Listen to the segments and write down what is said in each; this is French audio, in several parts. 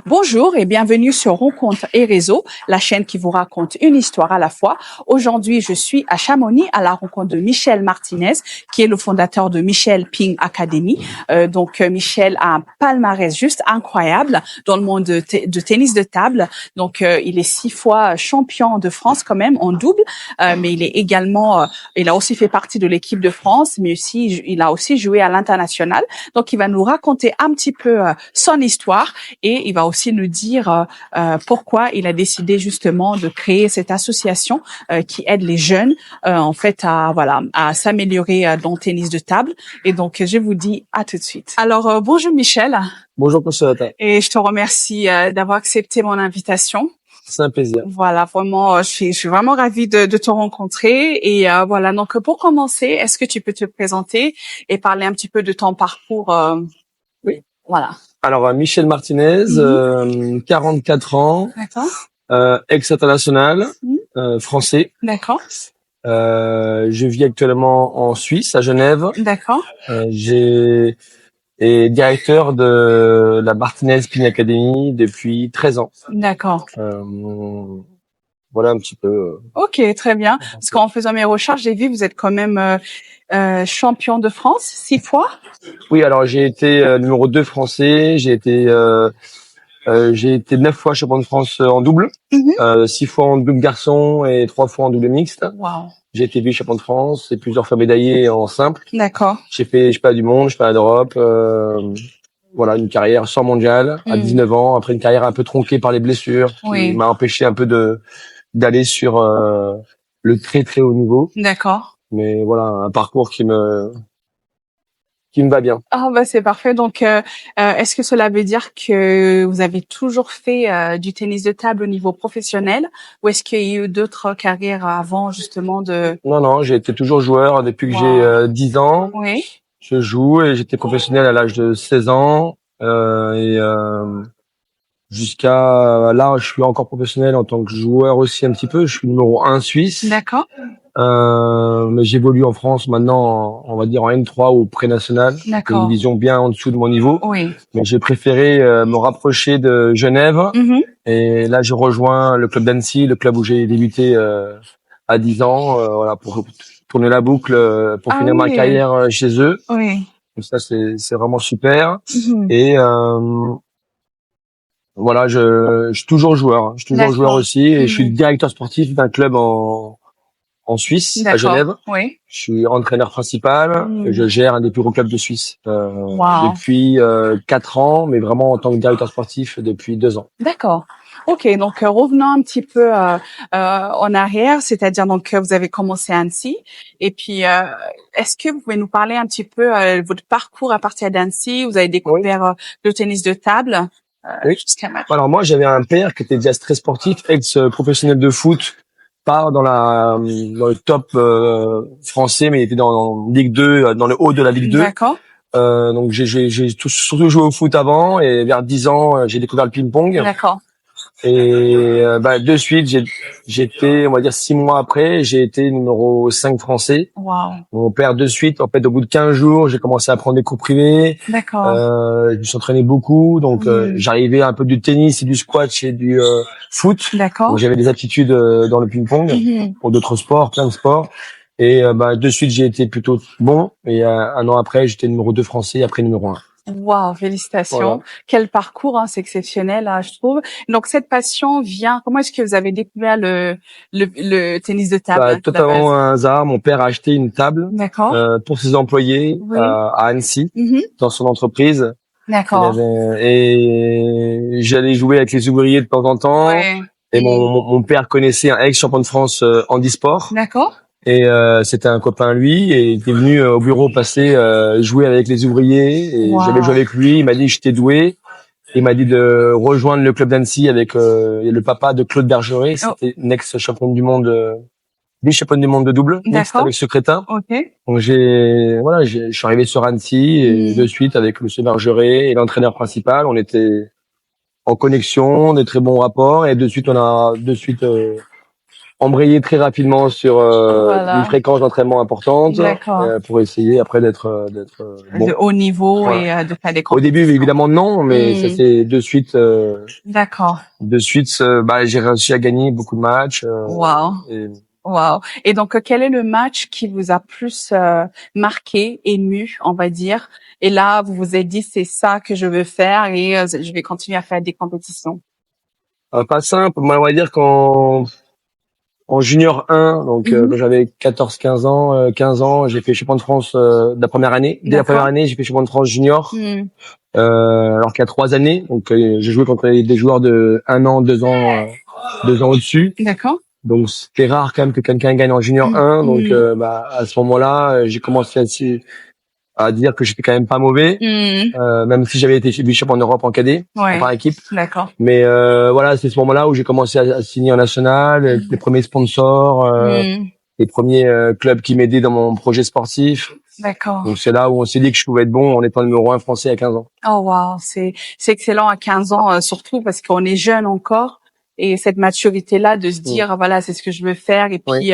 Bonjour et bienvenue sur Rencontres et Réseaux, la chaîne qui vous raconte une histoire à la fois. Aujourd'hui, je suis à Chamonix à la rencontre de Michel Martinez, qui est le fondateur de Michel Ping Academy. Michel a un palmarès juste incroyable dans le monde de tennis de table. Il est 6 fois champion de France quand même en double, mais il est également, il a aussi fait partie de l'équipe de France, mais aussi il a aussi joué à l'international. Donc, il va nous raconter un petit peu son histoire et il va aussi nous dire pourquoi il a décidé justement de créer cette association qui aide les jeunes à s'améliorer dans le tennis de table. Et donc, je vous dis à tout de suite. Alors, bonjour Michel. Bonjour Consolata. Et je te remercie d'avoir accepté mon invitation. C'est un plaisir. Voilà, vraiment, je suis vraiment ravie de te rencontrer. Et voilà, donc pour commencer, est-ce que tu peux te présenter et parler un petit peu de ton parcours Oui. Voilà. Alors, Michel Martinez, 44 ans, D'accord. ex-international, français. D'accord. Je vis actuellement en Suisse, à Genève. D'accord. Et directeur de la Martinez Ping Academy depuis 13 ans. D'accord. Voilà un petit peu. Ok, très bien. Parce qu'en faisant mes recherches, j'ai vu que vous êtes quand même champion de France 6 fois. Oui, alors j'ai été numéro 2 français. J'ai été 9 fois champion de France en double, 6 fois en double garçon et 3 fois en double mixte. Wow. J'ai été vice-champion de France et plusieurs fois médaillé en simple. D'accord. J'ai fait championnat du monde, championnat d'Europe. Voilà, une carrière sans mondial à 19 ans. Après une carrière un peu tronquée par les blessures, qui m'a empêché un peu d'aller sur le très très haut niveau. D'accord. Mais voilà, un parcours qui me va bien. Ah bah c'est parfait. Donc est-ce que cela veut dire que vous avez toujours fait du tennis de table au niveau professionnel ou est-ce qu'il y a eu d'autres carrières avant justement de Non, j'ai été toujours joueur depuis que j'ai 10 ans. Oui. Je joue et j'étais professionnel à l'âge de 16 ans jusqu'à là, je suis encore professionnel en tant que joueur aussi un petit peu. Je suis numéro 1 suisse. D'accord. Mais j'évolue en France maintenant, on va dire en N3 ou pré-national, une division bien en dessous de mon niveau. Oui. Mais j'ai préféré me rapprocher de Genève. Et là, je rejoins le club d'Annecy, le club où j'ai débuté à 10 ans, voilà, pour tourner la boucle, pour finir ma carrière chez eux. Oui. Donc ça, c'est vraiment super. Et voilà, je suis toujours joueur. Je suis toujours joueur aussi, et je suis directeur sportif d'un club en Suisse, à Genève. Oui. Je suis entraîneur principal. Je gère un des plus gros clubs de Suisse depuis 4 ans, mais vraiment en tant que directeur sportif depuis 2 ans. D'accord. Ok, donc revenons un petit peu en arrière, c'est-à-dire donc vous avez commencé à Annecy, et puis est-ce que vous pouvez nous parler un petit peu votre parcours à partir d'Annecy? Vous avez découvert le tennis de table jusqu'à maintenant. Alors moi, j'avais un père qui était déjà très sportif, ex-professionnel de foot, pas dans le top français, mais il était dans Ligue 2, dans le haut de la Ligue 2. D'accord. Donc j'ai surtout joué au foot avant, et vers 10 ans, j'ai découvert le ping-pong. D'accord. Et de suite, j'étais, on va dire 6 mois après, j'ai été numéro 5 français. Wow. Mon père de suite, en fait, au bout de 15 jours, j'ai commencé à prendre des cours privés. D'accord. Je me suis entraîné beaucoup, donc j'arrivais un peu du tennis et du squash et du foot. D'accord. Donc j'avais des aptitudes dans le ping-pong, pour d'autres sports, plein de sports. Et de suite, j'ai été plutôt bon. Et 1 an après, j'étais numéro 2 français, après numéro 1. Wow, félicitations. Voilà. Quel parcours, hein, c'est exceptionnel, hein, je trouve. Donc, cette passion vient, comment est-ce que vous avez découvert le tennis de table? Totalement un hasard. Mon père a acheté une table pour ses employés à Annecy, dans son entreprise. D'accord. Et j'allais jouer avec les ouvriers de temps en temps. Ouais. Et mon père connaissait un ex-champion de France handisport. D'accord. Et c'était un copain à lui, et il était venu au bureau passer jouer avec les ouvriers, et j'avais joué avec lui. Il m'a dit que j'étais doué. Il m'a dit de rejoindre le club d'Annecy avec le papa de Claude Bergeret. C'était une ex-champion du monde, vice-champion du monde de double, mixte avec secrétin. Donc je suis arrivé sur Annecy, et de suite avec le Bergeret et l'entraîneur principal, on était en connexion, des très bons rapports, et de suite embrayer très rapidement sur Voilà. une fréquence d'entraînement importante D'accord. pour essayer après d'être bon. De haut niveau Voilà. et de faire des Au début, compétitions. évidemment, non, mais ça c'est D'accord. j'ai réussi à gagner beaucoup de matchs. Wow. Et Wow. Et donc, quel est le match qui vous a plus marqué, ému, on va dire? Et là, vous vous êtes dit, c'est ça que je veux faire et je vais continuer à faire des compétitions. pas simple, moi, on va dire en junior 1, donc quand j'avais 14-15 ans, 15 ans, j'ai fait champion de France de la première année. Dès la D'accord. première année, j'ai fait champion de France junior. Alors qu'il y a 3 années, donc j'ai joué contre des joueurs de 1 an, 2 ans, 2 ans au-dessus. D'accord. Donc c'était rare quand même que quelqu'un gagne en junior 1. Donc à ce moment-là, j'ai commencé à dire que j'étais quand même pas mauvais, même si j'avais été vice-champion en Europe en cadet, par équipe. D'accord. Mais voilà, c'est ce moment-là où j'ai commencé à signer en national, les premiers sponsors, les premiers clubs qui m'aidaient dans mon projet sportif. D'accord. Donc c'est là où on s'est dit que je pouvais être bon en étant numéro 1 français à 15 ans. Oh wow, c'est excellent à 15 ans surtout parce qu'on est jeune encore et cette maturité là de se dire voilà, c'est ce que je veux faire et puis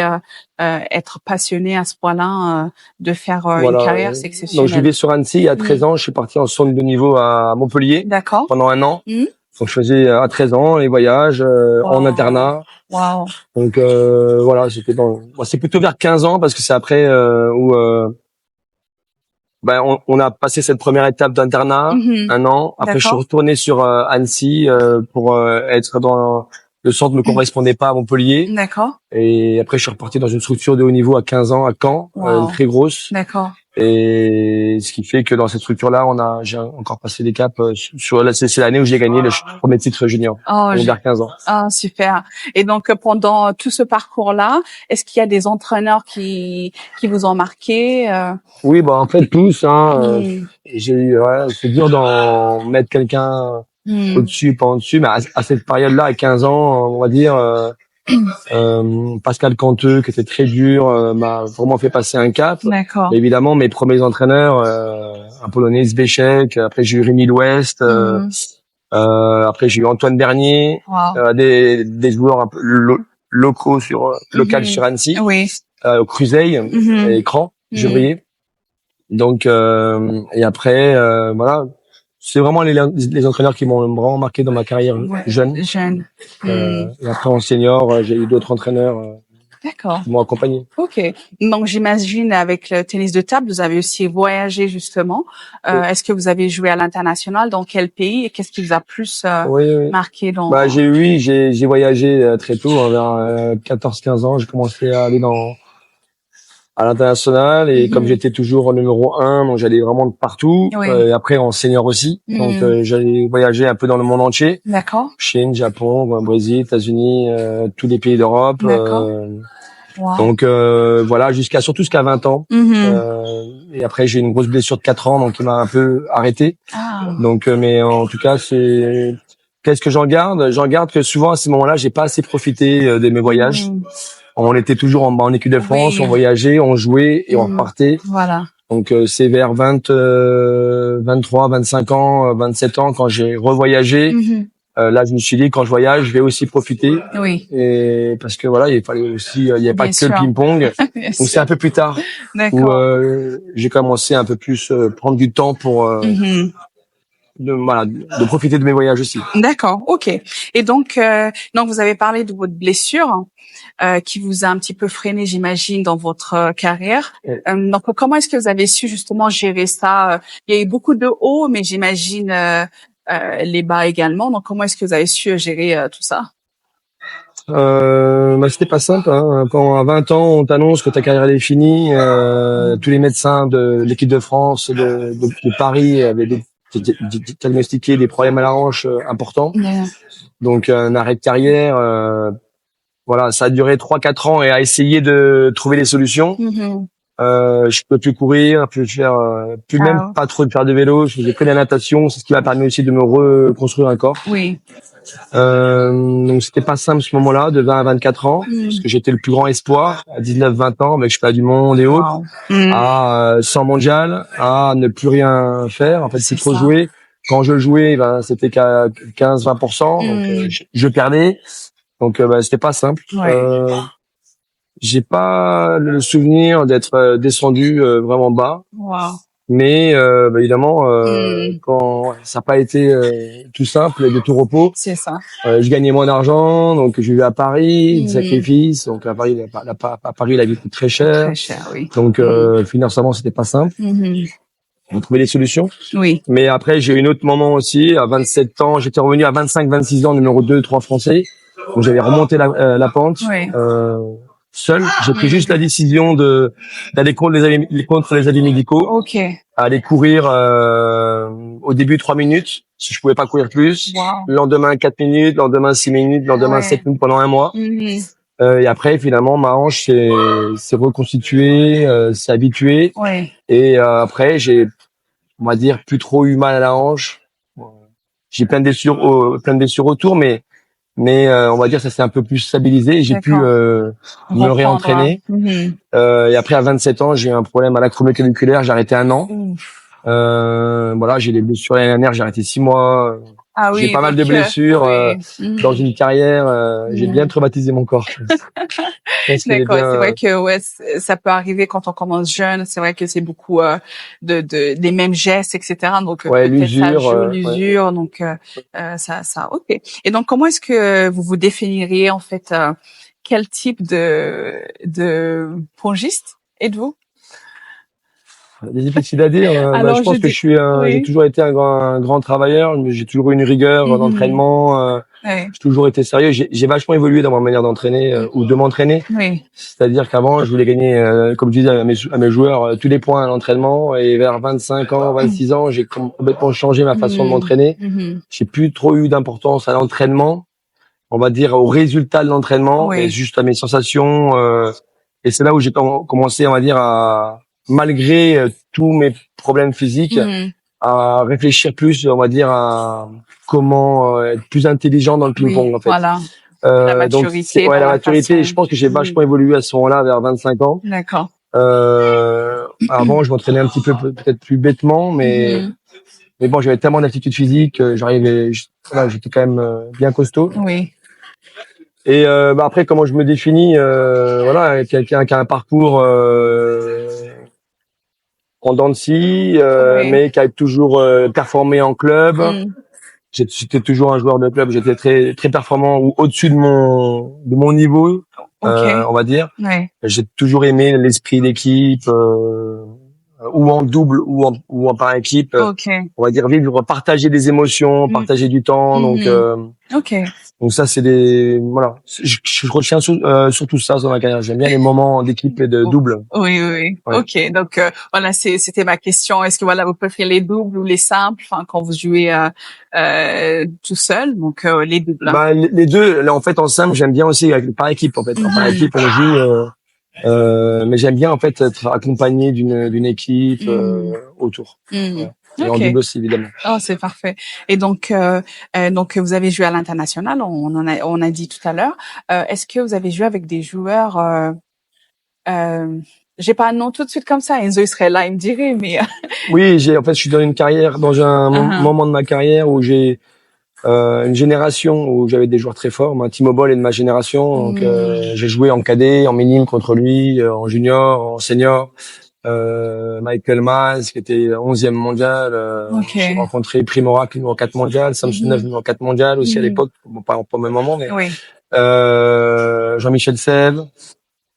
être passionné à ce point-là de faire une carrière, c'est exceptionnel. Donc je vivais sur Annecy à 13 ans, je suis parti en centre de niveau à Montpellier. D'accord. Pendant 1 an. Donc je faisais à 13 ans les voyages en internat. Wow. Donc voilà, c'est plutôt vers 15 ans parce que c'est après où on a passé cette première étape d'internat, 1 an. Après, je suis retourné sur Annecy pour être dans le centre ne correspondait pas à Montpellier. D'accord. Et après, je suis reparti dans une structure de haut niveau à 15 ans à Caen, une très grosse. D'accord. Et ce qui fait que dans cette structure-là, j'ai encore passé des caps c'est l'année où j'ai gagné le premier titre junior. Vers 15 ans. Ah, super. Et donc, pendant tout ce parcours-là, est-ce qu'il y a des entraîneurs qui vous ont marqué? Oui, en fait, tous, j'ai eu, c'est dur d'en mettre quelqu'un au-dessus, pas en-dessus, mais à cette période-là, à 15 ans, on va dire, Pascal Canteux, qui était très dur, m'a vraiment fait passer un cap. D'accord. Évidemment, mes premiers entraîneurs, un Polonais, Zbechek, après j'ai eu Rémi l'Ouest, après j'ai eu Antoine Bernier, des joueurs un peu locaux local sur Annecy, Cruzeil et Écran, Gevrillé. Donc et après voilà, c'est vraiment les entraîneurs qui m'ont vraiment marqué dans ma carrière jeune. Et après en senior, j'ai eu d'autres entraîneurs qui m'ont accompagné. Ok. Donc j'imagine avec le tennis de table, vous avez aussi voyagé justement. Est-ce que vous avez joué à l'international? Dans quel pays? Et qu'est-ce qui vous a plus marqué dans j'ai voyagé très tôt, vers 14-15 ans. J'ai commencé à aller à l'international et comme j'étais toujours en numéro 1, donc j'allais vraiment de partout. Et après en senior aussi, donc j'allais voyager un peu dans le monde entier. D'accord. Chine, Japon, Brésil, États-Unis, tous les pays d'Europe. Wow. Donc voilà, jusqu'à 20 ans. Et après j'ai eu une grosse blessure de 4 ans, donc qui m'a un peu arrêté. Donc mais en tout cas qu'est-ce que j'en garde? J'en garde que souvent à ce moment-là, j'ai pas assez profité de mes voyages. On était toujours en équipe de France, on voyageait, on jouait et on repartait. Voilà. Donc c'est vers 23, 25 ans, 27 ans quand j'ai revoyagé. Là, je me suis dit quand je voyage, je vais aussi profiter. Et parce que voilà, il fallait aussi, il n'y a pas que le ping-pong. Donc c'est un peu plus tard où j'ai commencé un peu plus prendre du temps pour de profiter de mes voyages aussi. D'accord, ok. Et donc vous avez parlé de votre blessure qui vous a un petit peu freiné, j'imagine, dans votre carrière. Donc comment est-ce que vous avez su justement gérer ça? Il y a eu beaucoup de hauts, mais j'imagine les bas également. Donc comment est-ce que vous avez su gérer tout ça? C'était pas simple, hein. Quand à 20 ans on t'annonce que ta carrière elle est finie, tous les médecins de l'équipe de France de Paris avaient diagnostiqué des problèmes à la hanche importants. Donc un arrêt de carrière, voilà, ça a duré 3-4 ans et à essayer de trouver des solutions. Je peux plus courir, même pas trop de faire de vélo, je faisais que de la natation, c'est ce qui m'a permis aussi de me reconstruire un corps. Donc c'était pas simple ce moment-là, de 20 à 24 ans, parce que j'étais le plus grand espoir à 19-20 ans, avec je fais du monde et autres, à 100 mondial, à ne plus rien faire. En fait, c'est trop joué. Quand je jouais, c'était qu'à 15-20%, donc je perdais. Donc c'était pas simple. J'ai pas le souvenir d'être descendu vraiment bas. Wow. Mais évidemment, quand ça n'a pas été tout simple et de tout repos, C'est ça. je gagnais moins d'argent, donc je vivais à Paris, des sacrifices. Donc à Paris, à Paris, la vie coûte très cher. Très cher, oui. Donc financièrement, c'était pas simple. On trouvait des solutions. Oui. Mais après, j'ai eu un autre moment aussi. À 27 ans, j'étais revenu à 25, 26 ans, numéro 2, 3 français. Donc j'avais remonté la pente. Oui. Seul, j'ai pris juste la décision d'aller contre les avis médicaux. Ok. Aller courir au début 3 minutes, si je pouvais pas courir plus. Wow. Le lendemain 4 minutes, le lendemain 6 minutes, le lendemain 7 minutes pendant un mois. Et après, finalement, ma hanche s'est reconstituée, s'est habituée. Oui. Et après, j'ai, on va dire, plus trop eu mal à la hanche. J'ai plein de blessures autour, mais on va dire ça s'est un peu plus stabilisé et j'ai pu me réentraîner. Et après à 27 ans, j'ai eu un problème à l'acromioclaviculaire, j'ai arrêté 1 an. Voilà, j'ai des blessures l'année dernière, j'ai arrêté 6 mois. Ah oui, j'ai pas mal de blessures dans une carrière, j'ai bien traumatisé mon corps. D'accord, c'est vrai que ouais, ça peut arriver quand on commence jeune, c'est vrai que c'est beaucoup des mêmes gestes, etc. Donc ouais, peut-être ça joue l'usure, ouais. Donc ça OK. Et donc comment est-ce que vous vous définiriez en fait quel type de pongiste êtes-vous? C'est difficile à dire. Alors, je pense que j'ai toujours été un grand travailleur, mais j'ai toujours eu une rigueur d'entraînement. J'ai toujours été sérieux. J'ai vachement évolué dans ma manière d'entraîner ou de m'entraîner. Oui. C'est-à-dire qu'avant, je voulais gagner, comme je disais à mes joueurs, tous les points à l'entraînement. Et vers 25 ans, 26 ans, j'ai complètement changé ma façon de m'entraîner. J'ai plus trop eu d'importance à l'entraînement, on va dire au résultat de l'entraînement, et juste à mes sensations. Et c'est là où j'ai commencé, on va dire, malgré tous mes problèmes physiques, à réfléchir plus, on va dire, à comment être plus intelligent dans le ping-pong, en fait. Voilà. La maturité. Donc, la maturité. Je pense que j'ai vachement évolué à ce moment-là, vers 25 ans. D'accord. Avant, je m'entraînais un petit peu, peut-être plus bêtement, mais bon, j'avais tellement d'aptitude physique, j'étais quand même bien costaud. Oui. Et après, comment je me définis, voilà, quelqu'un qui a un parcours en dents de scie, mais qui a toujours performé en club. J'étais toujours un joueur de club. J'étais très très performant ou au-dessus de mon niveau, on va dire. J'ai toujours aimé l'esprit d'équipe, ou en double ou en par équipe. On va dire vivre, partager des émotions, partager du temps. Donc ça, c'est voilà. Je retiens surtout ça dans ma carrière. J'aime bien les moments d'équipe et de double. Oui. Ouais. Ok. Donc voilà, c'était ma question. Est-ce que voilà, vous préférez les doubles ou les simples, enfin quand vous jouez tout seul? Donc les doubles. Les deux. Là, en fait, en simple, j'aime bien aussi par équipe. En fait, par équipe, on joue. Mais j'aime bien en fait être accompagné d'une équipe autour. Et en double aussi, évidemment. Oh, c'est parfait. Et donc vous avez joué à l'international, on a dit tout à l'heure. Est-ce que vous avez joué avec des joueurs j'ai pas un nom tout de suite comme ça. Enzo il serait là, il me dirait, mais oui, je suis dans un moment de ma carrière où j'ai une génération où j'avais des joueurs très forts. Timo Boll est de ma génération, donc j'ai joué en cadet, en minime contre lui, en junior, en senior. Michael Mas qui était 11e mondial, j'ai rencontré Primora qui est numéro 4 mondial, Samsonov numéro 4 mondial aussi à l'époque, bon, pas au même moment, mais Jean-Michel Sèvres,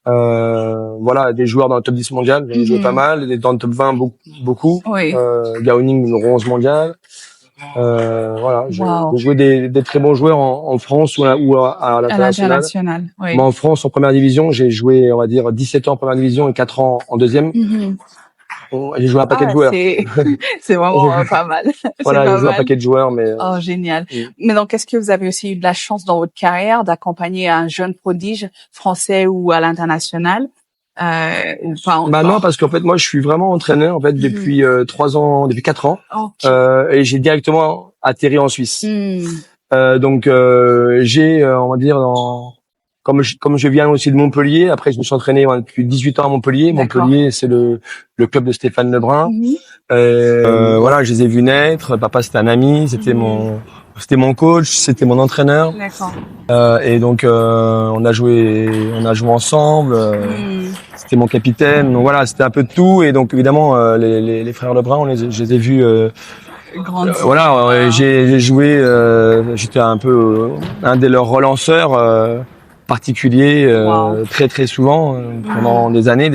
voilà, des joueurs dans le top 10 mondial, j'en ai joué pas mal, dans le top 20 beaucoup, Gao Ning numéro 11 mondial. Voilà, j'ai joué des très bons joueurs en France ou à l'international. Mais en France, en première division, j'ai joué, on va dire, 17 ans en première division et 4 ans en deuxième. J'ai joué un paquet de joueurs. C'est vraiment pas mal. Voilà, j'ai joué un paquet de joueurs, mais. Oh, génial. Mais donc, est-ce que vous avez aussi eu de la chance dans votre carrière d'accompagner un jeune prodige français ou à l'international? Ou pas encore? Non, parce qu'en fait moi je suis vraiment entraîneur en fait depuis 3 ans, depuis 4 ans, et j'ai directement atterri en Suisse. Donc j'ai on va dire comme je viens aussi de Montpellier, après je me suis entraîné depuis 18 ans à Montpellier. Montpellier c'est le club de Stéphane Lebrun. Voilà, je les ai vus naître. Papa c'était un ami, c'était C'était mon coach, c'était mon entraîneur. D'accord. Et donc on a joué ensemble. C'était mon capitaine. Donc voilà, c'était un peu de tout. Et donc évidemment les frères Lebrun, je les ai vus. Voilà, j'ai joué. J'étais un peu un de leurs relanceurs particuliers, très très souvent pendant des années.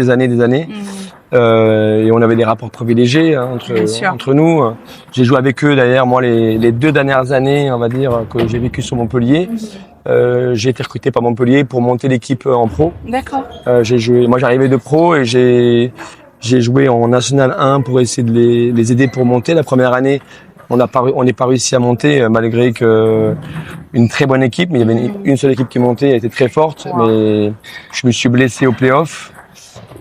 Et on avait des rapports privilégiés entre nous. J'ai joué avec eux d'ailleurs, moi les 2 dernières années, on va dire, que j'ai vécu sur Montpellier. J'ai été recruté par Montpellier pour monter l'équipe en pro. D'accord. Moi j'arrivais de pro et j'ai joué en National 1 pour essayer de les aider pour monter. La première année, on n'est pas réussi à monter malgré que une très bonne équipe, mais il y avait une seule équipe qui montait, elle était très forte, mais je me suis blessé au play-off.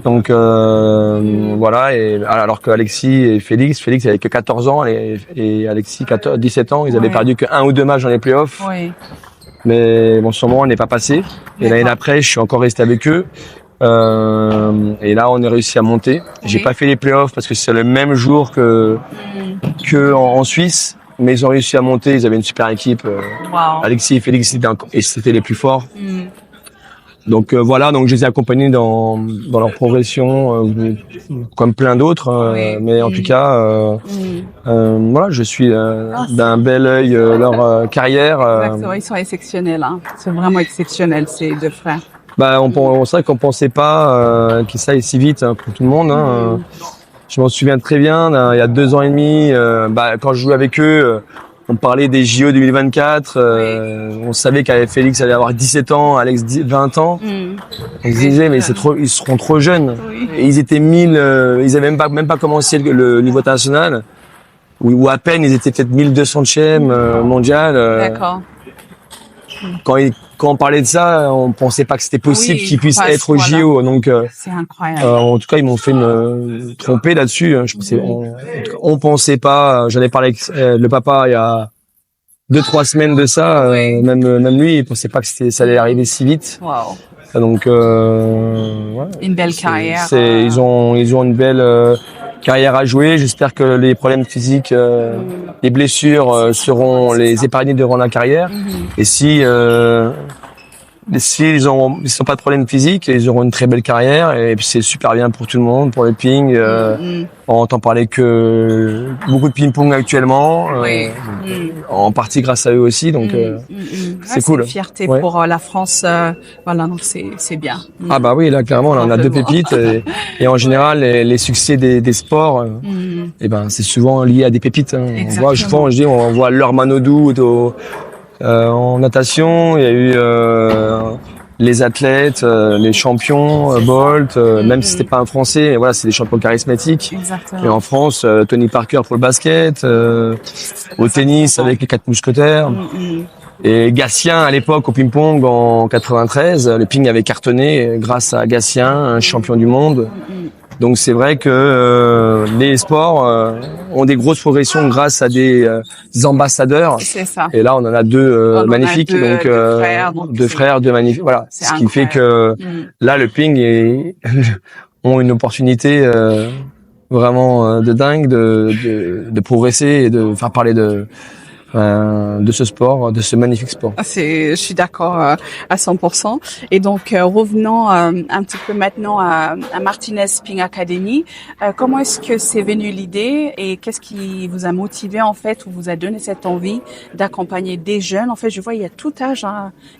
Donc voilà, et alors que Alexis et Félix avait que 14 ans et Alexis 17 ans, ils avaient perdu que 1 ou 2 matchs dans les playoffs. Oui. Mais bon, sûrement on n'est pas passé. Et l'année d'après, je suis encore resté avec eux. Et là, on est réussi à monter. J'ai pas fait les playoffs parce que c'est le même jour que en Suisse, mais ils ont réussi à monter. Ils avaient une super équipe. Alexis et Félix c'était les plus forts. Donc voilà, donc je les ai accompagnés dans leur progression, comme plein d'autres. Mais en tout cas, voilà, je suis d'un bel œil leur carrière. Exactement, ils sont exceptionnels. Hein. C'est vraiment exceptionnel ces 2 frères. Bah, c'est vrai qu'on pensait pas qu'ils aillent si vite pour tout le monde. Hein. Je m'en souviens très bien. Il y a 2 ans et demi, quand je jouais avec eux. On parlait des JO 2024, on savait qu'avec Félix allait avoir 17 ans, Alex 20 ans. On se disait mais ils seront trop jeunes. Et ils étaient 1000, ils avaient même pas commencé le niveau international. Ou à peine, ils étaient peut-être 1200e mondial. D'accord. Quand on parlait de ça, on pensait pas que c'était possible qu'ils puissent être au JO. Donc, c'est incroyable. En tout cas, ils m'ont fait me tromper là-dessus. On pensait pas. J'en ai parlé avec le papa il y a 2-3 semaines de ça. Même lui, il pensait pas que ça allait arriver si vite. Wow. Donc, ouais, une belle carrière. Ils ont une belle carrière à jouer. J'espère que les problèmes physiques, les blessures seront les épargnés durant la carrière. Et si ils sont pas de problèmes physiques, ils auront une très belle carrière et puis c'est super bien pour tout le monde, pour le ping. On entend parler que beaucoup de ping-pong actuellement, en partie grâce à eux aussi, donc c'est cool. C'est une fierté pour la France, voilà, donc c'est bien. Ah bah oui, là clairement, là, on a 2 pépites et en général les succès des sports, et ben c'est souvent lié à des pépites. Hein. On voit Laure Manodou en natation, il y a eu les athlètes, les champions, Bolt, même si c'était pas un Français, voilà, c'est des champions charismatiques. Exactement. Et en France, Tony Parker pour le basket, au tennis avec les 4 mousquetaires. Et Gatien à l'époque au ping-pong en 93, le ping avait cartonné grâce à Gatien, un champion du monde. Donc c'est vrai que les sports ont des grosses progressions grâce à des ambassadeurs. C'est ça. Et là on en a 2 magnifiques, deux frères, 2 magnifiques. Voilà, ce qui fait que là le ping ont une opportunité vraiment de dingue de progresser et de faire parler de ce sport, de ce magnifique sport. Je suis d'accord à 100%. Et donc, revenons un petit peu maintenant à Martinez Ping Academy. Comment est-ce que c'est venu l'idée et qu'est-ce qui vous a motivé en fait ou vous a donné cette envie d'accompagner des jeunes? En fait, je vois il y a tout âge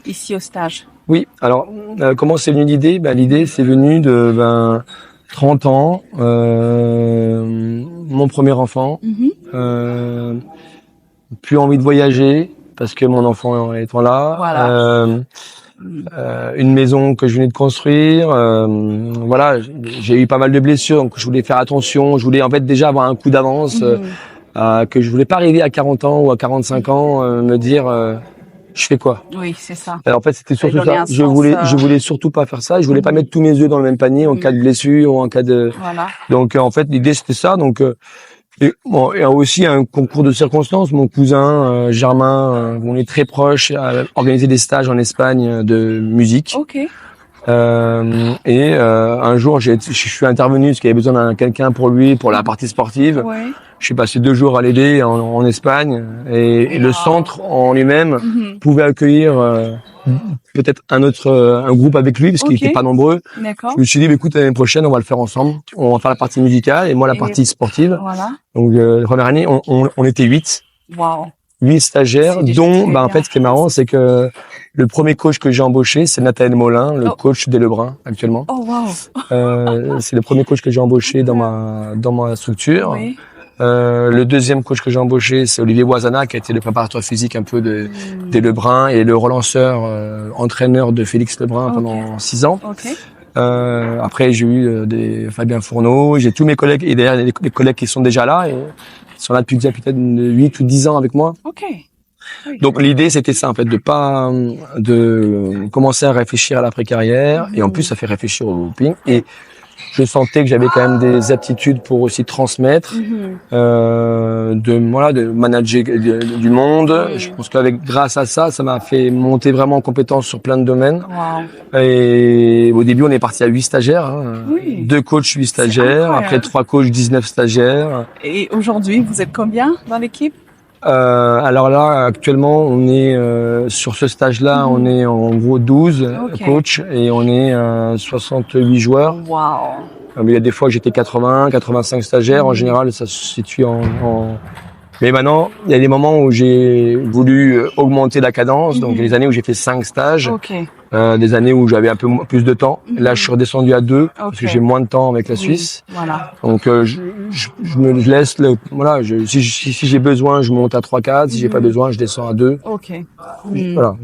ici au stage. Oui. Alors, comment c'est venu l'idée? L'idée c'est venu de 30 ans, mon premier enfant. Plus envie de voyager parce que mon enfant étant là. Voilà. Une maison que je venais de construire. Voilà, j'ai eu pas mal de blessures, donc je voulais faire attention. Je voulais en fait déjà avoir un coup d'avance, que je voulais pas arriver à 40 ans ou à 45 ans me dire je fais quoi. Oui, c'est ça. Alors, en fait, c'était surtout ça. Je voulais surtout pas faire ça. Je voulais pas mettre tous mes œufs dans le même panier en cas de blessure ou en cas de. Voilà. Donc en fait, l'idée c'était ça. Donc et il y a aussi un concours de circonstances. Mon cousin Germain, on est très proches, a organisé des stages en Espagne de musique. Ok. Un jour, je suis intervenu parce qu'il y avait besoin de quelqu'un pour lui, pour la partie sportive. Ouais. Je suis passé 2 jours à l'aider en Espagne et le centre en lui-même pouvait accueillir peut-être un groupe avec lui parce qu'il était pas nombreux. D'accord. Je me suis dit, écoute, l'année prochaine, on va le faire ensemble. On va faire la partie musicale et moi la partie sportive. Voilà. Donc la première année, on était 8. Wow. 8 stagiaires, dont, en fait, ce qui est marrant, c'est que le premier coach que j'ai embauché, c'est Nathanaël Molin, le coach des Lebrun, actuellement. Oh, wow. C'est le premier coach que j'ai embauché dans ma structure. Oui. Le deuxième coach que j'ai embauché, c'est Olivier Boisana, qui a été le préparateur physique un peu des Lebrun et le relanceur, entraîneur de Félix Lebrun pendant 6 ans. Okay. Après, j'ai eu des Fabien Fourneau, j'ai tous mes collègues, et d'ailleurs, des collègues qui sont déjà là, et ils sont là depuis déjà peut-être 8 ou 10 ans avec moi. Ok. Oui. Donc l'idée c'était ça en fait, de commencer à réfléchir à l'après-carrière, et en plus ça fait réfléchir au ping, et je sentais que j'avais quand même des aptitudes pour aussi transmettre, de manager du monde. Je pense grâce à ça, ça m'a fait monter vraiment en compétence sur plein de domaines. Wow. Et au début, on est parti à 8 stagiaires, hein. Oui. 2 coachs, 8 stagiaires. Après 3 coachs, 19 stagiaires. Et aujourd'hui, vous êtes combien dans l'équipe? Alors là, actuellement, on est sur ce stage-là, on est en gros 12 coachs et on est 68 joueurs. Wow. Mais il y a des fois que j'étais 80, 85 stagiaires. En général, ça se situe Mais maintenant, il y a des moments où j'ai voulu augmenter la cadence. Donc, il y a des années où j'ai fait 5 stages. Des années où j'avais un peu plus de temps. Là, je suis redescendu à 2 parce que j'ai moins de temps avec la Suisse. Voilà. Donc, je me laisse si j'ai besoin, je monte à 3, 4. Si j'ai pas besoin, je descends à 2. Voilà.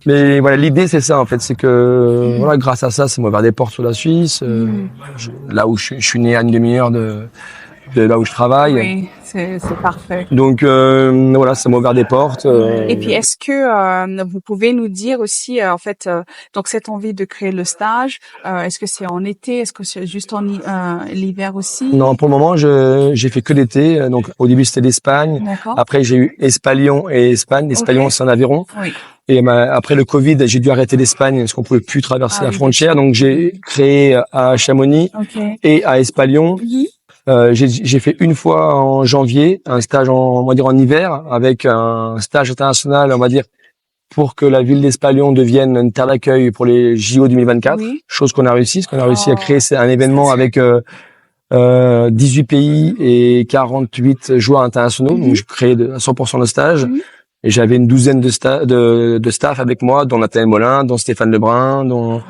Mais voilà, l'idée c'est ça en fait, c'est que voilà, grâce à ça, ça m'a ouvert des portes sur la Suisse. Là où je suis né à une demi-heure de là où je travaille. Oui, c'est parfait. Donc voilà, ça m'a ouvert des portes. Et puis est-ce que vous pouvez nous dire aussi en fait donc cette envie de créer le stage, est-ce que c'est en été, est-ce que c'est juste en l'hiver aussi? Non, pour le moment, j'ai fait que l'été. Donc au début c'était l'Espagne. Après j'ai eu Espalion et Espagne. Espalion c'est en Aveyron. Oui. Et après le Covid, j'ai dû arrêter l'Espagne parce qu'on pouvait plus traverser la frontière. Donc j'ai créé à Chamonix et à Espalion. J'ai fait une fois en janvier un stage on va dire en hiver, avec un stage international, on va dire, pour que la ville d'Espalion devienne une terre d'accueil pour les JO 2024. Chose qu'on a réussi, parce qu'on a réussi à créer un événement avec 18 pays et 48 joueurs internationaux. Donc j'ai créé à 100% de stage. Et j'avais une douzaine de staff avec moi, dont Nathanaël Molin, dont Stéphane Lebrun, dont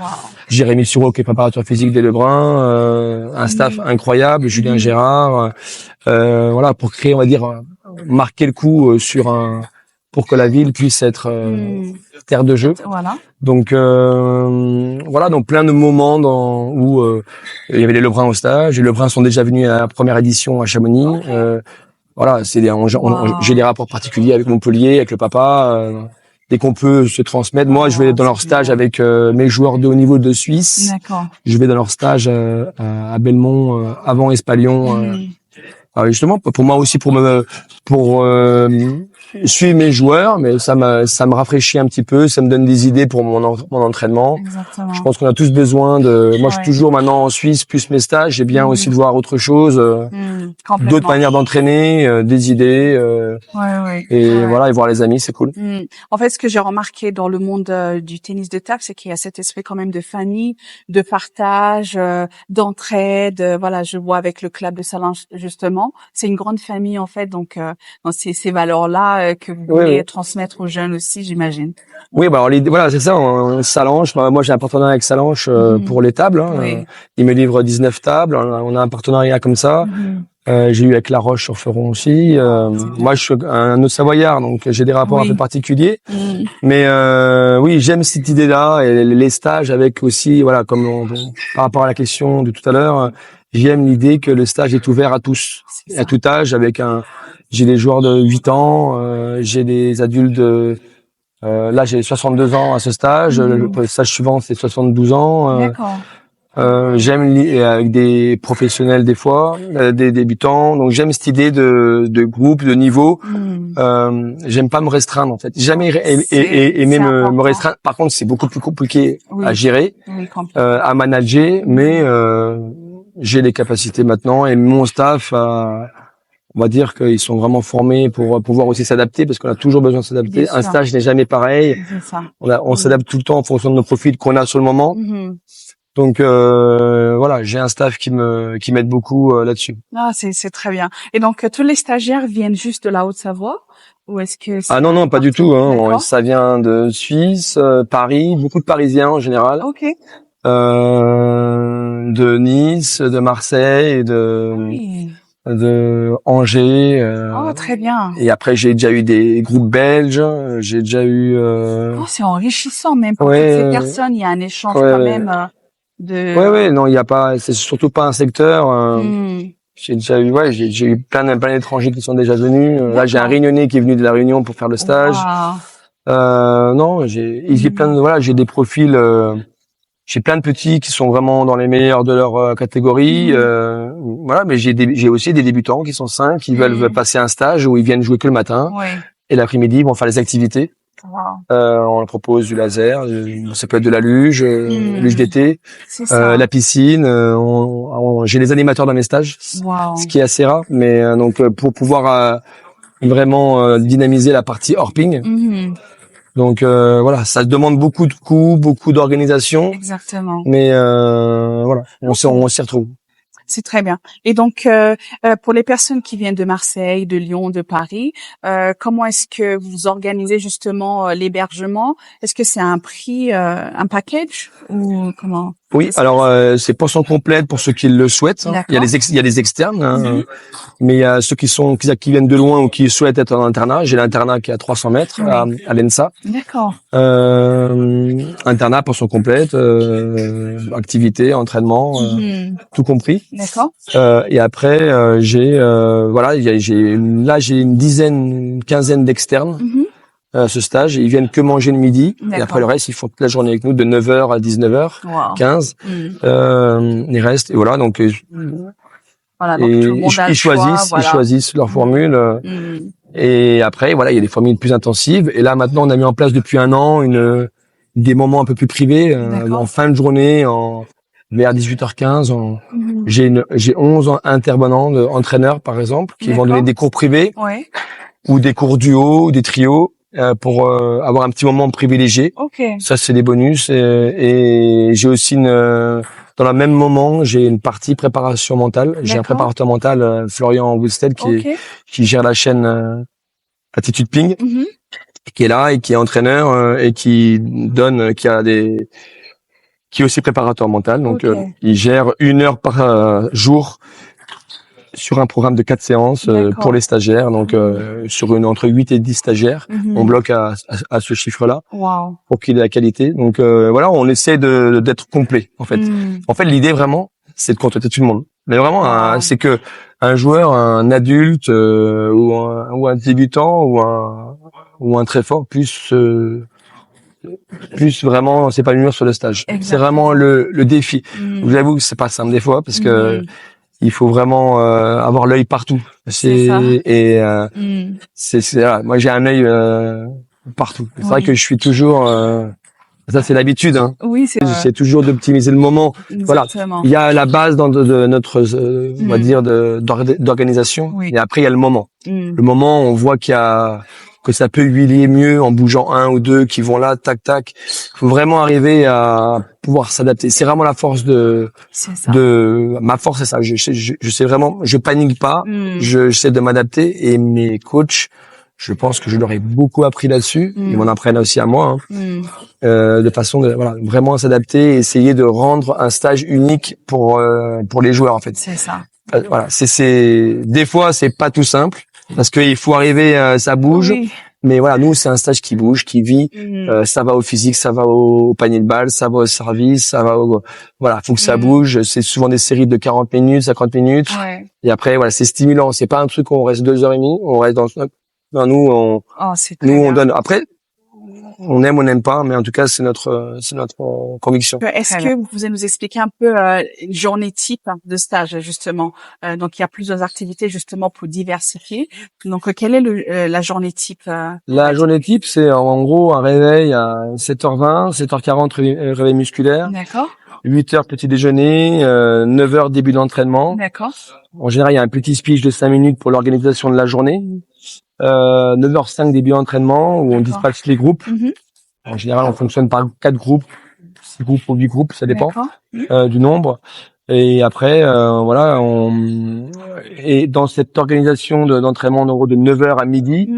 Jérémy Sureau, qui est préparateur physique des Lebrun, un staff incroyable, Julien Gérard, voilà, pour créer, on va dire, marquer le coup pour que la ville puisse être terre de jeu. Voilà. Donc voilà, donc plein de moments où il y avait les Lebrun au stage. Les Lebrun sont déjà venus à la première édition à Chamonix. Voilà, j'ai des rapports particuliers avec Montpellier, avec le papa. Dès qu'on peut se transmettre. Moi, je vais dans leur stage avec mes joueurs de haut niveau de Suisse. Je vais dans leur stage à Belmont avant Espalion. Justement, pour moi aussi, pour suivre mes joueurs, mais ça me rafraîchit un petit peu, ça me donne des idées pour mon entraînement. Exactement. Je pense qu'on a tous besoin moi je suis toujours maintenant en Suisse, plus mes stages, j'ai bien aussi de voir autre chose, d'autres manières d'entraîner, des idées, et voilà, et voir les amis, c'est cool. En fait, ce que j'ai remarqué dans le monde du tennis de table, c'est qu'il y a cet esprit quand même de famille, de partage, d'entraide. Voilà, je vois avec le club de Sallanches, justement, c'est une grande famille en fait, donc ces valeurs-là que vous voulez transmettre aux jeunes aussi, j'imagine. Oui, bah alors voilà, c'est ça. Sallanches, moi j'ai un partenariat avec Sallanches pour les tables. Ils me livrent 19 tables. On a un partenariat comme ça. J'ai eu avec La Roche-sur-Foron aussi. Moi, je suis un Haut-Savoyard, donc j'ai des rapports un peu particuliers. Mais oui, j'aime cette idée-là et les stages avec aussi, voilà, par rapport à la question de tout à l'heure, j'aime l'idée que le stage est ouvert à tous, à tout âge. J'ai des joueurs de 8 ans, j'ai des adultes là j'ai 62 ans à ce stage. Le stage suivant c'est 72 ans. J'aime avec des professionnels des fois, des débutants. Donc j'aime cette idée de groupe, de niveau. J'aime pas me restreindre en fait. Jamais aimer me restreindre. Par contre, c'est beaucoup plus compliqué à gérer, à manager, mais j'ai les capacités maintenant et mon staff, on va dire qu'ils sont vraiment formés pour pouvoir aussi s'adapter parce qu'on a toujours besoin de s'adapter. Un stage n'est jamais pareil. On s'adapte tout le temps en fonction de nos profils qu'on a sur le moment. Donc voilà, j'ai un staff qui m'aide beaucoup là-dessus. Ah, c'est très bien. Et donc tous les stagiaires viennent juste de la Haute-Savoie ou est-ce que non, pas du tout hein. Ça vient de Suisse, Paris, beaucoup de Parisiens en général. OK. De Nice, de Marseille, de Angers. Oh, très bien. Et après j'ai déjà eu des groupes belges, j'ai déjà eu c'est enrichissant même pour toutes ces personnes, il y a un échange quand même non, il y a pas, c'est surtout pas un secteur. J'ai déjà eu, j'ai eu plein d'étrangers qui sont déjà venus. Là, j'ai un Réunionnais qui est venu de la Réunion pour faire le stage. Non, j'ai plein de, j'ai des profils, j'ai plein de petits qui sont vraiment dans les meilleurs de leur catégorie. Mais j'ai aussi des débutants qui sont 5, qui veulent passer un stage où ils viennent jouer que le matin. Et l'après-midi, ils vont faire les activités. On leur propose du laser, ça peut être de la luge, luge d'été, la piscine. J'ai les animateurs dans mes stages, ce qui est assez rare, mais donc pour pouvoir vraiment dynamiser la partie Orping. Donc voilà, ça demande beaucoup de coûts, beaucoup d'organisation. Exactement. Mais voilà, on s'y retrouve. C'est très bien. Et donc, pour les personnes qui viennent de Marseille, de Lyon, de Paris, comment est-ce que vous organisez justement l'hébergement? Est-ce que c'est un prix, un package ou comment? Oui, alors c'est pension complète pour ceux qui le souhaitent. Il y a les externes, mais il y a ceux qui viennent de loin ou qui souhaitent être en internat. J'ai l'internat qui est à 300 mètres à l'ENSA. D'accord. Internat, pension complète, activité, entraînement, tout compris. D'accord. Et après j'ai une quinzaine d'externes. Ce stage, ils viennent que manger le midi et après le reste ils font toute la journée avec nous de 9h à 19h15. Ils restent et voilà donc donc tout le monde a ils choisissent leur formule et après voilà, il y a des formules plus intensives et là maintenant on a mis en place depuis un an des moments un peu plus privés en fin de journée vers 18h15 j'ai 11 intervenants entraîneurs par exemple qui vont donner des cours privés ou des cours duo ou des trios pour avoir un petit moment privilégié. Ça c'est des bonus et j'ai aussi dans le même moment j'ai une partie préparation mentale. J'ai un préparateur mental Florian Woolstead qui gère la chaîne Attitude Ping qui est là et qui est entraîneur et qui est aussi préparateur mental. Donc il gère 1 heure par jour sur un programme de 4 séances pour les stagiaires, donc sur entre 8 et 10 stagiaires, on bloque à ce chiffre-là pour qu'il ait la qualité. Donc voilà, on essaie d'être complet en fait. En fait, l'idée vraiment, c'est de contenter tout le monde. Mais vraiment, c'est que un joueur, un adulte ou un débutant ou un très fort puisse vraiment s'épanouir sur le stage. C'est vraiment le défi. Je vous avoue que c'est pas simple des fois parce que il faut vraiment avoir l'œil partout. Moi j'ai un œil partout. C'est vrai que je suis toujours ça c'est l'habitude Oui, c'est j'essaie toujours d'optimiser le moment. Voilà, il y a la base de notre on va dire d'organisation et après il y a le moment. Le moment on voit que ça peut huiler mieux en bougeant un ou deux qui vont là, tac, tac. Il faut vraiment arriver à pouvoir s'adapter. C'est vraiment la force ma force, c'est ça. Je sais vraiment, je panique pas, j'essaie de m'adapter et mes coachs, je pense que je leur ai beaucoup appris là-dessus. Ils m'en apprennent aussi à moi, de façon de, vraiment s'adapter et essayer de rendre un stage unique pour les joueurs, en fait. C'est ça. Voilà. Des fois, c'est pas tout simple. Parce qu'il faut arriver, ça bouge, mais voilà, nous c'est un stage qui bouge, qui vit. Ça va au physique, ça va au panier de balle, ça va au service, ça va faut que ça bouge. C'est souvent des séries de 40 minutes, 50 minutes. Et après, voilà, c'est stimulant. C'est pas un truc où on reste 2h30, on reste nous on donne. Après, on aime, on n'aime pas, mais en tout cas, c'est notre conviction. Est-ce que vous pouvez nous expliquer un peu une journée type de stage, justement? Donc, il y a plusieurs activités, justement, pour diversifier. Donc, quelle est la journée type? La journée type, c'est en gros un réveil à 7h20, 7h40 réveil musculaire. D'accord. 8h petit déjeuner, 9h début d'entraînement. D'accord. En général, il y a un petit speech de 5 minutes pour l'organisation de la journée. 9h05 début d'entraînement où on dispatche les groupes. En général, on fonctionne par 4 groupes, 6 groupes ou 8 groupes, ça dépend du nombre. Et après, voilà, et dans cette organisation d'entraînement en gros de 9h à midi,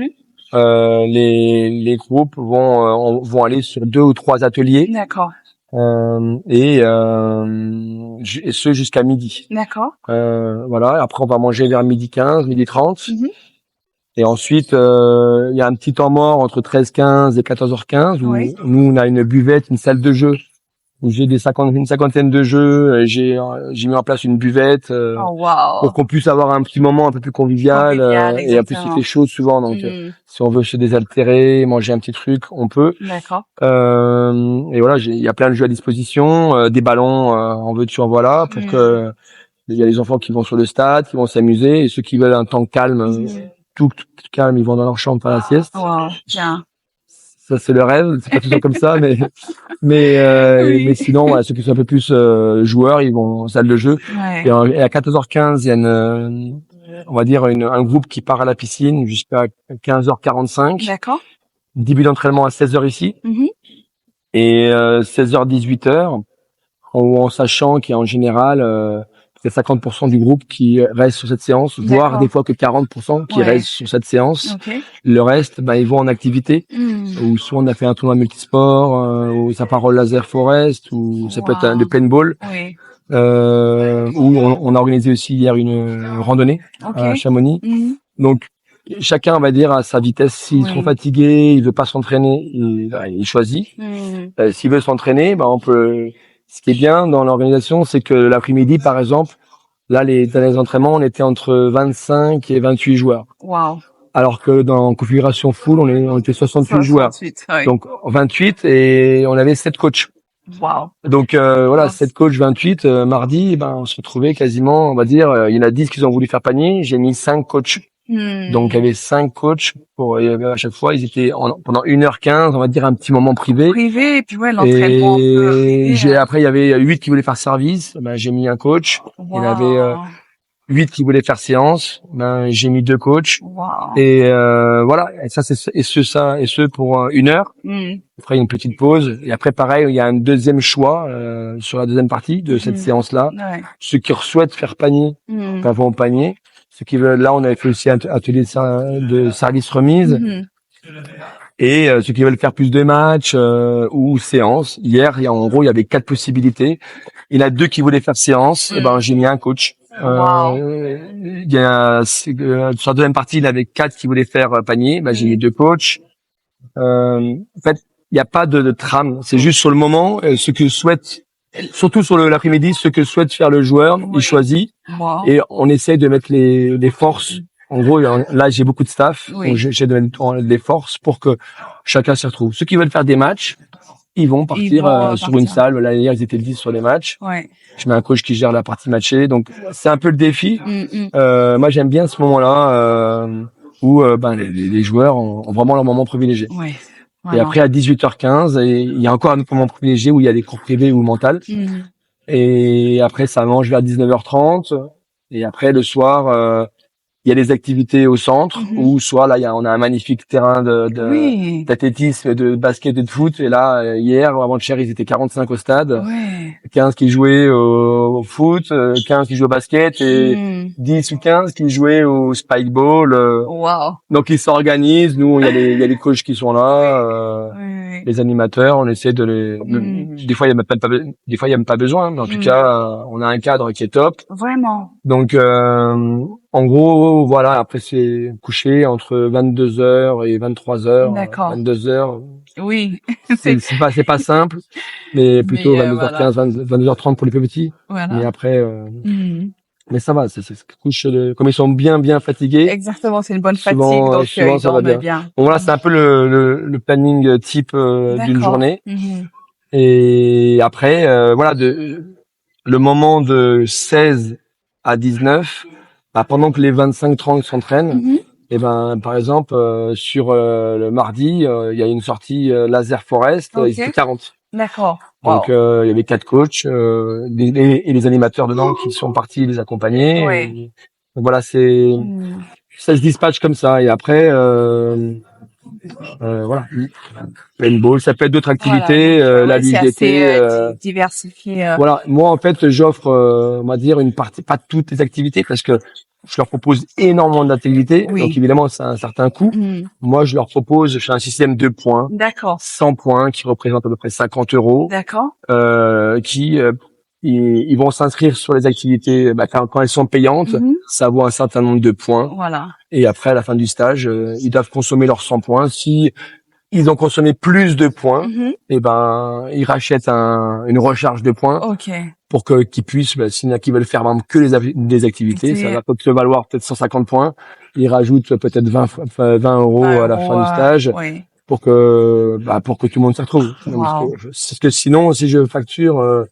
les groupes vont aller sur 2 ou 3 ateliers. D'accord. Et ce jusqu'à midi. D'accord. Voilà. Après, on va manger vers midi 15, midi 30. Et ensuite, il y a un petit temps mort entre 13h15 et 14h15 où nous, on a une buvette, une salle de jeu où j'ai une cinquantaine de jeux. J'ai mis en place une buvette pour qu'on puisse avoir un petit moment un peu plus convivial. Et en plus, il fait chaud souvent, donc si on veut se désaltérer, manger un petit truc, on peut. D'accord. Et voilà, il y a plein de jeux à disposition, des ballons en veux-tu en voilà, pour que il y a les enfants qui vont sur le stade, qui vont s'amuser, et ceux qui veulent un temps calme, tout calme, ils vont dans leur chambre faire la sieste. Wow, bien. Ça c'est le rêve, c'est pas toujours comme ça, mais sinon voilà, ceux qui sont un peu plus joueurs, ils vont en salle de jeu. Et à 14h15, il y a on va dire un groupe qui part à la piscine jusqu'à 15h45. D'accord. Début d'entraînement à 16h ici. Et 16h 18h, en sachant qu'il y a en général c'est 50% du groupe qui reste sur cette séance, voire des fois que 40% qui restent sur cette séance. Le reste, ils vont en activité. Ou soit on a fait un tournoi multisport, ou ça part au laser forest, ou ça peut être de paintball. Où on a organisé aussi hier une randonnée à Chamonix. Donc chacun, on va dire, à sa vitesse. S'il est trop fatigué, il veut pas s'entraîner, il choisit. S'il veut s'entraîner, on peut. Ce qui est bien dans l'organisation, c'est que l'après-midi, par exemple, là, dans les entraînements, on était entre 25 et 28 joueurs. Wow. Alors que dans configuration full, on était 68 joueurs. Donc 28 et on avait 7 coachs. Wow. Donc voilà, 7 coachs, 28. Mardi, on se retrouvait quasiment, on va dire, il y en a 10 qui ont voulu faire panier. J'ai mis 5 coachs. Donc il y avait 5 coachs à chaque fois, ils étaient pendant 1h15, on va dire un petit moment privé. Et puis l'entraînement. Et après il y avait 8 qui voulaient faire service, j'ai mis un coach. Il y en avait 8 qui voulaient faire séance, j'ai mis 2 coachs. Et voilà, et ça et ce pour 1 heure. Après il y a une petite pause et après pareil, il y a un deuxième choix sur la deuxième partie de cette séance-là. Ceux qui souhaitent faire panier, vont au panier. Ceux qui veulent, là, on avait fait aussi un atelier de service remise. Et ceux qui veulent faire plus de matchs ou séances. Hier, en gros, il y avait 4 possibilités. Il y en a 2 qui voulaient faire séance. Et j'ai mis un coach. Il y a sur la deuxième partie, il y avait 4 qui voulaient faire panier. J'ai mis 2 coachs. En fait, il n'y a pas de trame. C'est juste sur le moment, ceux que souhaitent. Surtout sur l'après-midi, ce que souhaite faire le joueur, il choisit. Et on essaie de mettre les forces. En gros, là, j'ai beaucoup de staff. Donc j'essaie de mettre des forces pour que chacun s'y retrouve. Ceux qui veulent faire des matchs, ils vont partir sur une salle. Là, hier, ils étaient 10 sur les matchs. Je mets un coach qui gère la partie matchée. Donc, c'est un peu le défi. Moi, j'aime bien ce moment-là où les joueurs ont vraiment leur moment privilégié. Et après, à 18h15, il y a encore un autre moment privilégié où il y a des cours privés ou mentales. Et après, ça mange vers 19h30. Et après, le soir, il y a des activités au centre où soit là, on a un magnifique terrain d'athlétisme, de basket et de foot. Et là, hier ou avant-hier, ils étaient 45 au stade. 15 qui jouaient au foot, 15 qui jouaient au basket et 10 ou 15 qui jouaient au spike ball. Donc, ils s'organisent. Nous, il y a les coachs qui sont là, les animateurs. On essaie de des fois, il y a même pas besoin. Mais en tout cas, on a un cadre qui est top. Vraiment. Donc, en gros, voilà, après c'est couché entre 22h et 23h. D'accord. 22h. Oui. C'est pas simple, mais plutôt 22h15, 22h30 pour les plus petits. Voilà. Mais après, Mais ça va, c'est couche comme ils sont bien fatigués. Exactement, c'est une bonne fatigue, Souvent, donc souvent ils ça va dorment bien. Bon voilà, c'est un peu le planning type d'une D'accord. journée. Mhm. Et après, voilà, le moment de 16 à 19, bah, pendant que les 25-30 s'entraînent, Mhm. et ben par exemple sur le mardi, il y a une sortie laser forest, ils étaient Ok. 40. D'accord. Donc Wow. il y avait 4 coachs et les animateurs dedans qui sont partis les accompagner. Ouais. Donc voilà, c'est Mhm. ça se dispatche comme ça. Et après, voilà, paintball, ça peut être d'autres Voilà, activités, donc la ouais, c'est luge assez d'été. diversifié. Voilà, moi en fait, j'offre, on va dire une partie, pas toutes les activités, parce que je leur propose énormément d'activités. Donc Oui. évidemment, c'est un certain coût. Mhm. Moi, je leur propose, je fais un système de points, D'accord. 100 points qui représentent à peu près 50 euros, D'accord. qui ils vont s'inscrire sur les activités bah, quand elles sont payantes. Mhm. Ça vaut un certain nombre de points. Voilà. Et après, à la fin du stage, ils doivent consommer leurs 100 points. Si ils ont consommé plus de points, Mhm. et ben ils rachètent une recharge de points Ok. pour que qu'ils puissent, bah, s'il y en a qui veulent faire même que des activités, ça C'est va peut-être se valoir peut-être 150 points. Ils rajoutent peut-être 20 euros 20 à la fin euros. du stage Oui. pour que tout le monde s'y retrouve. Wow. Parce que sinon, si je facture,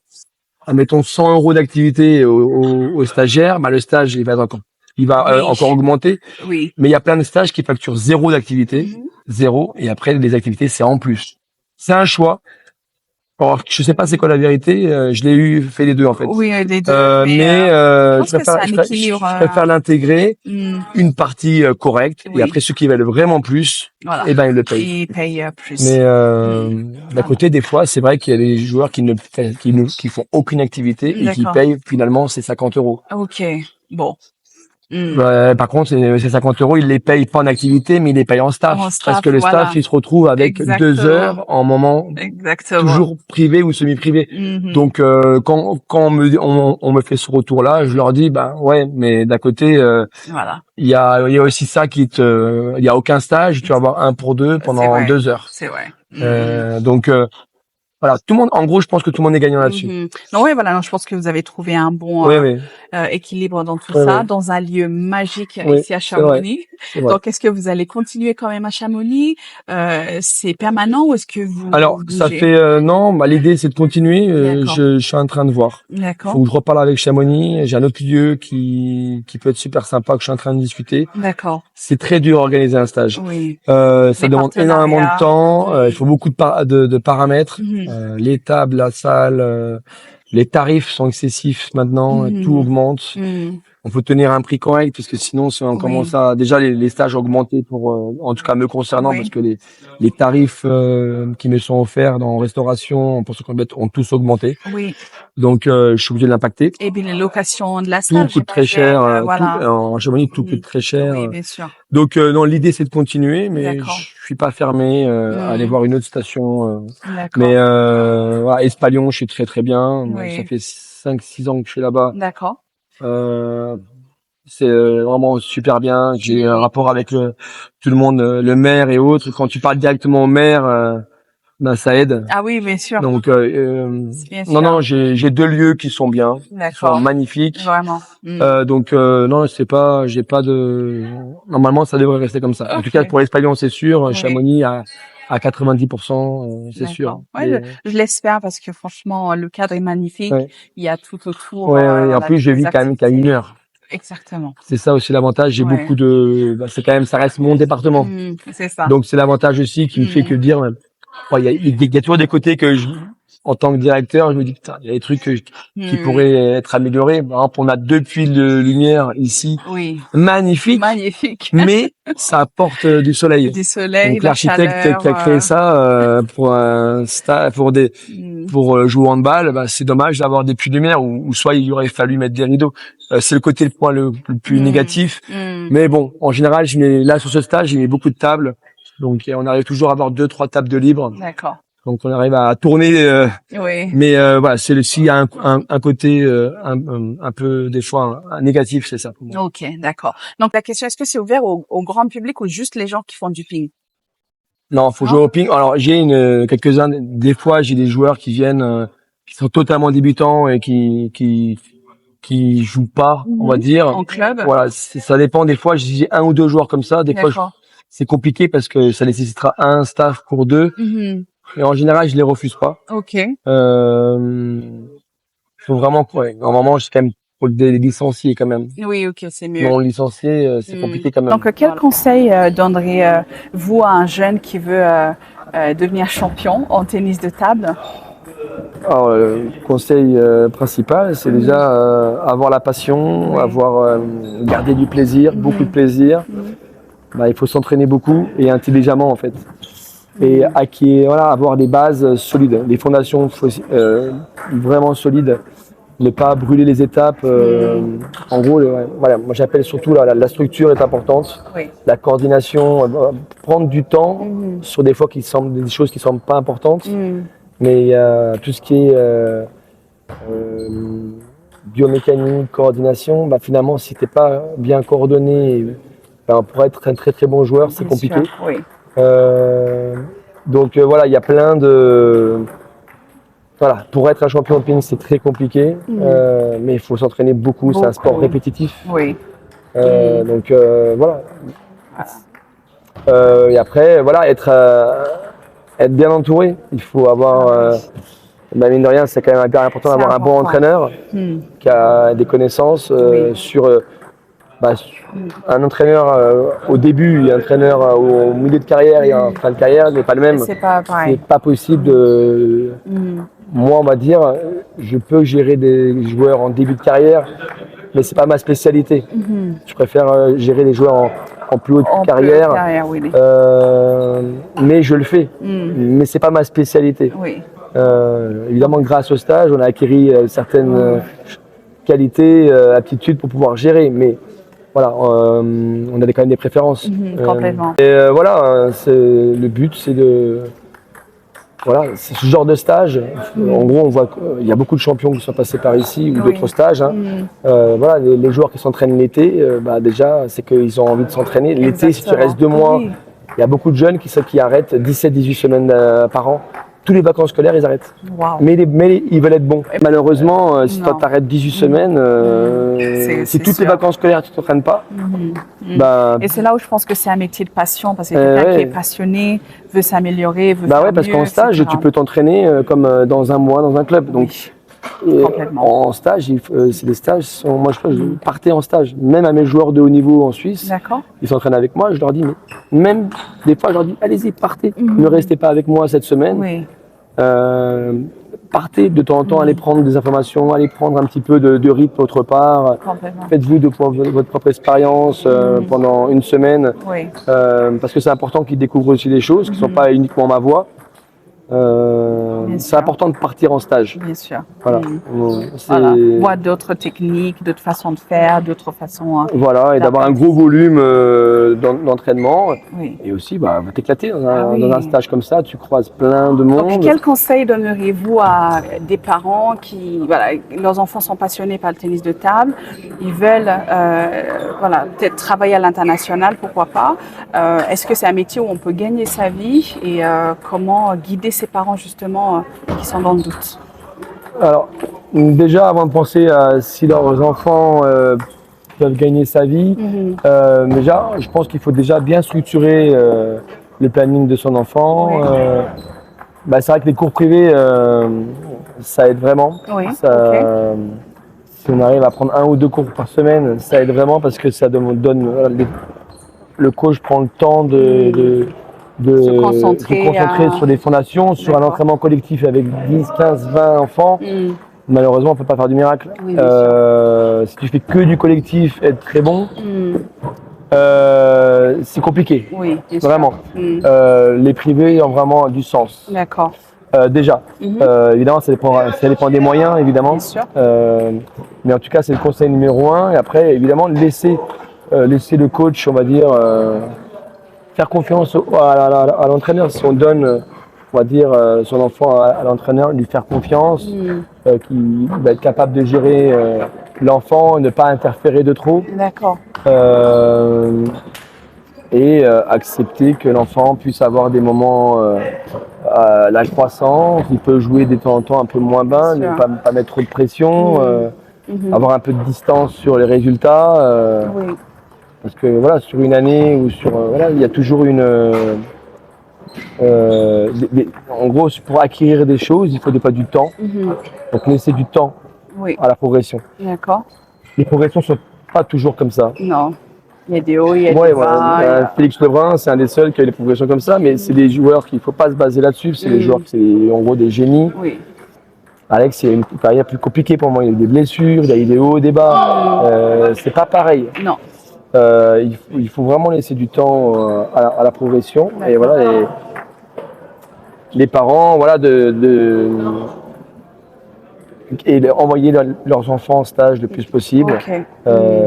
admettons 100 euros d'activité au stagiaire, bah le stage il va Oui. encore augmenter. Oui. Mais il y a plein de stages qui facturent zéro d'activité, Mhm. zéro, et après les activités c'est en plus. C'est un choix. Alors, je sais pas c'est quoi la vérité. Je l'ai fait les deux en fait. Oui, les deux, mais Mais je pense que c'est un équilibre. je préfère l'intégrer Hmm. une partie correcte et Oui. après ceux qui veulent vraiment plus, Voilà. eh ben ils le payent. Ils payent Mais plus. d'un côté, des fois, c'est vrai qu'il y a des joueurs qui font aucune activité et qui D'accord. payent finalement ces 50 euros. Ok. Bon. Hmm. Par contre, ces 50 euros, ils les payent pas en activité, mais ils les payent en En staff. Parce staff, que le voilà. staff, il se retrouve avec 2 Exactement. heures en moment Exactement. toujours privé ou semi-privé. Mhm. Donc quand on me fait ce retour-là, je leur dis bah ouais, mais d'un côté Voilà. il y a aussi ça il y a aucun stage, tu vas avoir un pour deux C'est pendant vrai. 2 heures. C'est vrai. Mhm. Donc voilà, tout le monde, en gros, je pense que tout le monde est gagnant là-dessus. Mhm. Non, ouais, voilà. Non, je pense que vous avez trouvé un bon Oui, oui, équilibre dans tout oui, ça, oui, dans un lieu magique oui, ici à c'est vrai, Chamonix. c'est vrai. Donc, est-ce que vous allez continuer quand même à Chamonix? C'est permanent ou est-ce que vous Alors, ça bougez? fait non, bah l'idée c'est de continuer. D'accord. Je suis en train de voir. D'accord. Faut que je reparle avec Chamonix. J'ai un autre lieu qui peut être super sympa que je suis en train de discuter. D'accord. C'est très dur d'organiser un stage. Oui. Ça Les demande énormément de partenariats. temps. Il faut beaucoup de paramètres. Mhm. Les tables, la salle, les tarifs sont excessifs maintenant. Tout Mhm. augmente. Mhm. On faut tenir un prix correct parce que sinon, si on commence Oui. à déjà les stages ont augmenté pour, en tout cas me concernant, parce Oui. que les tarifs qui me sont offerts dans restauration pour ce qu'on ont tous augmenté. Oui. Donc, je suis obligé de l'impacter. Et puis les locations de la Tout salle, coûte très j'imagine. cher. Voilà. En Chamonix, tout Mhm. coûte très cher. Oui, bien sûr. Donc, non, l'idée c'est de continuer, mais D'accord. je suis pas fermé à aller Mhm. voir une autre station. D'accord. Mais voilà, Espalion, je suis très bien. Ça Oui. fait 5-6 ans que je suis là-bas. D'accord. Euh, c'est vraiment super bien. J'ai un Mhm. rapport avec tout le monde, le maire et autres. Quand tu parles directement au maire, ben ça aide. Ah oui, bien sûr. Donc Bien non sûr. j'ai 2 lieux qui sont bien, qui sont D'accord. magnifiques. Vraiment. Mhm. Donc non c'est pas j'ai pas de normalement ça devrait rester comme ça. En tout cas Ok. pour l'expérience c'est sûr. Oui. Chamonix à 90%, c'est sûr. D'accord. Ouais, je l'espère parce que franchement, le cadre est magnifique. Ouais. Il y a tout autour, Ouais. Et en voilà, plus je toutes les vis quand même qu'à activités. 1 heure. Exactement. C'est ça aussi l'avantage. J'ai Ouais. beaucoup c'est quand même ça reste mon département. C'est ça. Donc c'est l'avantage aussi qui me fait que dire, il y a toujours des côtés que en tant que directeur, je me dis putain, il y a des trucs qui pourraient être améliorés. Par exemple, on a 2 puits de lumière ici, Oui. magnifiques, Magnifique. mais ça apporte du soleil. Du soleil, Donc la l'architecte chaleur. qui a créé ça pour jouer au handball, bah, c'est dommage d'avoir des puits de lumière ou soit il aurait fallu mettre des rideaux. C'est le côté le point le plus négatif. Mais bon, en général, là sur ce stage, j'ai mis beaucoup de tables. Donc on arrive toujours à avoir 2-3 tables de libre. D'accord. Donc on arrive à tourner. Oui. Mais voilà, s'il y a un côté un peu des fois un négatif, c'est ça pour moi. Ok, d'accord. Donc la question, est-ce que c'est ouvert au grand public ou juste les gens qui font du ping? Non, faut jouer au ping. Alors j'ai quelques-uns. Des fois, j'ai des joueurs qui viennent, qui sont totalement débutants et qui qui jouent pas, on va dire. En club? Voilà, ça dépend. Des fois, j'ai 1 ou 2 joueurs comme ça. Des fois, D'accord. c'est compliqué parce que ça nécessitera un staff pour 2. Et en général, je les refuse pas. Ok. Faut vraiment, normalement, je suis quand même pour les licencier quand même. Oui, ok, c'est mieux. Non licencier, c'est compliqué quand même. Donc, quel conseil donneriez-vous à un jeune qui veut devenir champion en tennis de table? Alors, le conseil principal, c'est déjà avoir la passion, avoir garder du plaisir, beaucoup de plaisir. Bah, il faut s'entraîner beaucoup et intelligemment en fait. Et avoir des bases solides, des fondations vraiment solides. Ne pas brûler les étapes. En gros, voilà, moi j'appelle surtout la structure est importante, la coordination, prendre du temps sur des choses qui semblent pas importantes. Mais tout ce qui est biomécanique, coordination, bah, finalement, si tu n'es pas bien coordonné, bah, pour être un très très bon joueur, c'est compliqué. Oui. Donc voilà, il y a plein de... Voilà, pour être un champion de ping, c'est très compliqué, mais il faut s'entraîner beaucoup, c'est un sport répétitif. Oui. Donc voilà. Et après, voilà, être bien entouré. Il faut avoir, mine de rien, c'est quand même hyper important d'avoir un bon entraîneur qui a des connaissances sur un entraîneur au début et un entraîneur au milieu de carrière et en fin de carrière n'est pas le même. C'est pas pareil. C'est pas possible de... Moi, on va dire, je peux gérer des joueurs en début de carrière, mais c'est pas ma spécialité. Je préfère gérer les joueurs en plus haute carrière, mais je le fais. Mais c'est pas ma spécialité. Oui. Évidemment, grâce au stage, on a acquis certaines qualités, aptitudes pour pouvoir gérer, mais voilà, on a quand même des préférences. Complètement. Et voilà, le but, c'est de... Voilà, c'est ce genre de stage. En gros, on voit qu'il y a beaucoup de champions qui sont passés par ici ou d'autres stages. Voilà, les joueurs qui s'entraînent l'été, déjà, c'est qu'ils ont envie de s'entraîner. L'été, si tu restes 2 mois, il y a beaucoup de jeunes qui arrêtent 17-18 semaines par an. Tous les vacances scolaires, ils arrêtent. Wow. Mais ils veulent être bons. Et malheureusement, si toi t'arrêtes 18 semaines, si toutes les vacances scolaires tu t'entraînes pas, et c'est là où je pense que c'est un métier de passion, parce que quelqu'un qui est passionné, veut s'améliorer, veut faire parce mieux, qu'en stage, tu peux t'entraîner comme dans un mois dans un club. Donc, en stage, c'est des stages. Moi, je partais en stage, même à mes joueurs de haut niveau en Suisse. D'accord. Ils s'entraînent avec moi. Je leur dis, mais même des fois, je leur dis, allez-y, partez. Ne restez pas avec moi cette semaine. Oui. Partez de temps en temps, allez prendre des informations, allez prendre un petit peu de rythme autre part. Faites-vous votre propre expérience pendant une semaine. Oui. Parce que c'est important qu'ils découvrent aussi des choses qui ne sont pas uniquement ma voix. C'est important de partir en stage. Bien sûr. Voilà. Voir d'autres techniques, d'autres façons de faire, d'autres façons. Voilà, et d'avoir un gros volume d'entraînement. Oui. Et aussi, t'éclater dans un stage comme ça, tu croises plein de monde. Donc, quel conseil donneriez-vous à des parents qui, leurs enfants sont passionnés par le tennis de table, ils veulent, peut-être travailler à l'international, pourquoi pas. Est-ce que c'est un métier où on peut gagner sa vie et comment guider ces parents justement qui sont dans le doute? Alors, déjà, avant de penser à si leurs enfants peuvent gagner sa vie, déjà, je pense qu'il faut déjà bien structurer le planning de son enfant. C'est vrai que les cours privés, ça aide vraiment. Oui. Si on arrive à prendre 1 ou 2 cours par semaine, ça aide vraiment parce que ça donne le coach prend le temps de se concentrer sur des fondations, sur un entraînement collectif avec 10, 15, 20 enfants. Malheureusement, on ne peut pas faire du miracle. Oui, si tu fais que du collectif, être très bon, c'est compliqué. Oui, vraiment. Les privés ont vraiment du sens. D'accord. Déjà, évidemment, ça dépend des moyens, évidemment. Bien sûr. Mais en tout cas, c'est le conseil numéro 1. Et après, évidemment, laisser le coach, on va dire, faire confiance à l'entraîneur. Si on donne, on va dire, son enfant à l'entraîneur, lui faire confiance, qui va être capable de gérer l'enfant, ne pas interférer de trop. D'accord. Et accepter que l'enfant puisse avoir des moments la croissance, il peut jouer de temps en temps un peu moins bien, ne pas mettre trop de pression. avoir un peu de distance sur les résultats. Oui. Parce que voilà, sur une année ou sur voilà, il y a toujours en gros, pour acquérir des choses, il faut des fois du temps. Donc laisser du temps Oui. à la progression. D'accord. Les progressions sont pas toujours comme ça. Non. Il y a des hauts, il y a Ouais, des voilà. bas. Félix Lebrun, c'est un des seuls qui a eu des progressions comme ça, mais c'est des joueurs qu'il faut pas se baser là-dessus. C'est des joueurs qui c'est en gros des génies. Oui. Alex, c'est une carrière plus compliquée pour moi. Il y a eu des blessures, il y a eu des hauts, des bas. C'est pas pareil. Non. Il faut vraiment laisser du temps à la progression. Et voilà, les parents, voilà, et envoyer leurs enfants en stage le plus possible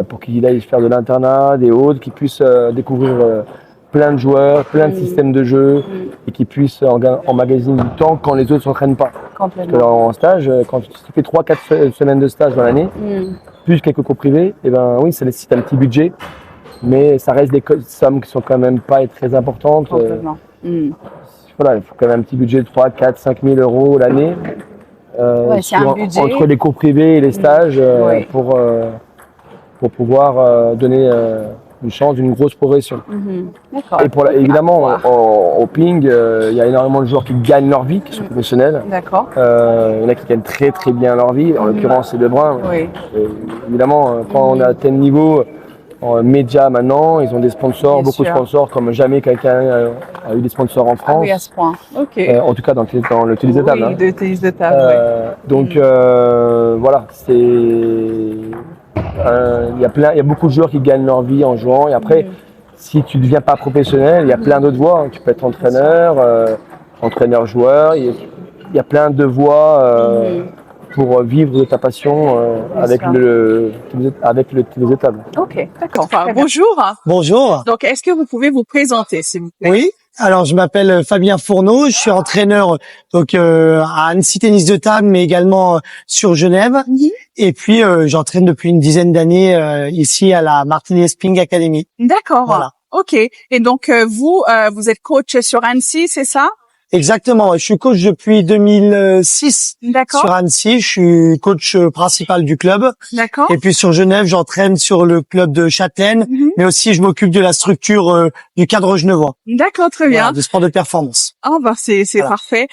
pour qu'ils aillent faire de l'internat, des autres, qu'ils puissent découvrir plein de joueurs, plein de systèmes de jeu et qu'ils puissent emmagasiner du temps quand les autres ne s'entraînent pas. Parce que en stage, quand tu fais 3-4 semaines de stage dans l'année, plus quelques cours privés, et ben oui, ça nécessite un petit budget, mais ça reste des sommes qui sont quand même pas très importantes. Voilà, il faut quand même un petit budget de 3, 4, 5 000 euros l'année. C'est un budget. Entre les cours privés et les stages pour pouvoir donner une chance d'une grosse progression. D'accord. Et évidemment, au ping, il y a énormément de joueurs qui gagnent leur vie, qui sont professionnels. D'accord. Il y en a qui gagnent très très bien leur vie. En l'occurrence, c'est Lebrun. Évidemment, quand on a tel niveau, en médias maintenant, ils ont des sponsors, Bien beaucoup sûr. de sponsors, comme jamais quelqu'un a eu des sponsors en France. Ah oui, à ce point. Ok. En tout cas, dans le tennis de table. Oui, hein. de tennis de table, Donc voilà, c'est il y a beaucoup de joueurs qui gagnent leur vie en jouant. Et après, si tu ne deviens pas professionnel, il y a plein d'autres voies. Tu peux être entraîneur, entraîneur-joueur. Il y a plein de voies pour vivre de ta passion avec le tennis de table. Ok, d'accord. Enfin, bonjour. Bonjour. Donc, est-ce que vous pouvez vous présenter, s'il vous plaît? Oui. Alors, je m'appelle Fabien Fourneau. Je suis entraîneur donc à Annecy Tennis de Table, mais également sur Genève. Et puis, j'entraîne depuis une dizaine d'années ici à la Martinez Ping Academy. D'accord. Voilà. Ok. Et donc, vous êtes coach sur Annecy, c'est ça? Exactement. Je suis coach depuis 2006 D'accord. sur Annecy. Je suis coach principal du club. D'accord. Et puis sur Genève, j'entraîne sur le club de Châtelaine, mais aussi je m'occupe de la structure du cadre genevois. D'accord, très bien. Voilà, de sport de performance. Ah bah c'est Voilà. parfait.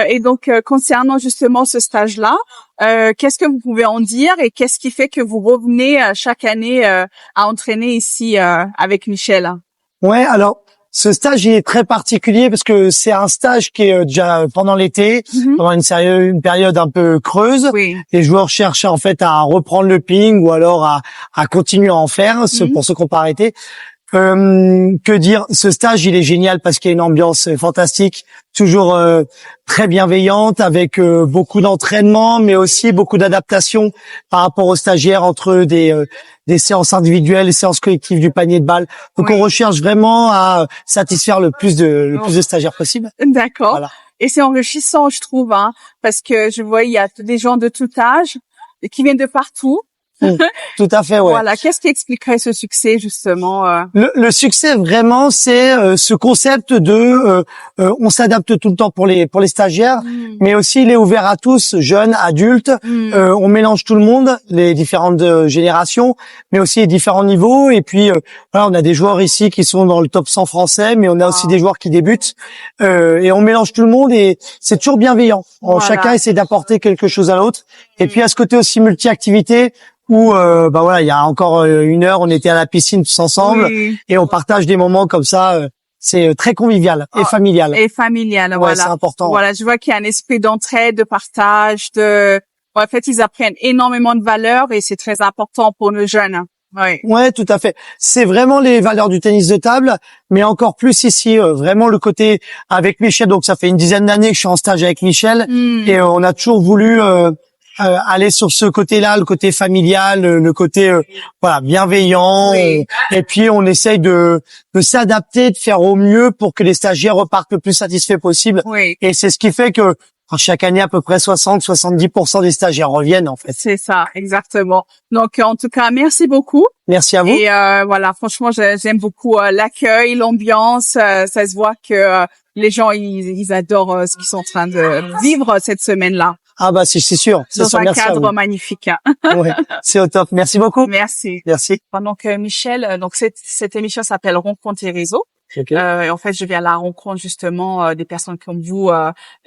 Et donc concernant justement ce stage-là, qu'est-ce que vous pouvez en dire et qu'est-ce qui fait que vous revenez chaque année à entraîner ici avec Michel? Ouais, alors ce stage il est très particulier parce que c'est un stage qui est déjà pendant l'été, pendant une période un peu creuse. Oui. Les joueurs cherchent en fait à reprendre le ping ou alors à continuer à en faire, pour ceux qui n'ont pas arrêté. Que dire, ce stage il est génial parce qu'il y a une ambiance fantastique, toujours très bienveillante, avec beaucoup d'entraînement, mais aussi beaucoup d'adaptation par rapport aux stagiaires entre des séances individuelles et séances collectives du panier de balles. Donc on recherche vraiment à satisfaire le plus de stagiaires possible. D'accord. Voilà. Et c'est enrichissant, je trouve, hein, parce que je vois il y a des gens de tout âge et qui viennent de partout. Tout à fait, ouais. Voilà. Qu'est-ce qui expliquerait ce succès, justement? Le succès vraiment, c'est ce concept de on s'adapte tout le temps pour les stagiaires, mais aussi il est ouvert à tous, jeunes, adultes. On mélange tout le monde, les différentes générations, mais aussi les différents niveaux. Et puis voilà, on a des joueurs ici qui sont dans le top 100 français, mais on a aussi des joueurs qui débutent. Et on mélange tout le monde et c'est toujours bienveillant. Voilà. Chacun essaie d'apporter quelque chose à l'autre. Et puis à ce côté aussi multi-activité, où bah voilà, il y a encore une heure, on était à la piscine tous ensemble et on partage des moments comme ça. C'est très convivial et familial. Et familial, Ouais, voilà. c'est important. Voilà, je vois qu'il y a un esprit d'entraide, de partage, en fait, ils apprennent énormément de valeurs et c'est très important pour nos jeunes. Oui. Ouais, tout à fait. C'est vraiment les valeurs du tennis de table, mais encore plus ici, vraiment le côté avec Michel. Donc ça fait une dizaine d'années que je suis en stage avec Michel et on a toujours voulu aller sur ce côté-là, le côté familial, le côté voilà bienveillant. Et puis on essaye de s'adapter, de faire au mieux pour que les stagiaires repartent le plus satisfaits possible. Oui. Et c'est ce qui fait que chaque année à peu près 60-70% des stagiaires reviennent en fait. C'est ça, exactement. Donc en tout cas, merci beaucoup. Merci à vous. Et voilà, franchement, j'aime beaucoup l'accueil, l'ambiance. Ça se voit que les gens ils adorent ce qu'ils sont en train de vivre cette semaine-là. Ah bah c'est sûr. C'est Dans sûr. un Merci à cadre vous. magnifique. Hein. Ouais, c'est au top. Merci beaucoup. Merci. Merci. Donc Michel, donc cette émission s'appelle Rencontre et réseau. Ok. Et en fait, je vais à la rencontre justement des personnes comme vous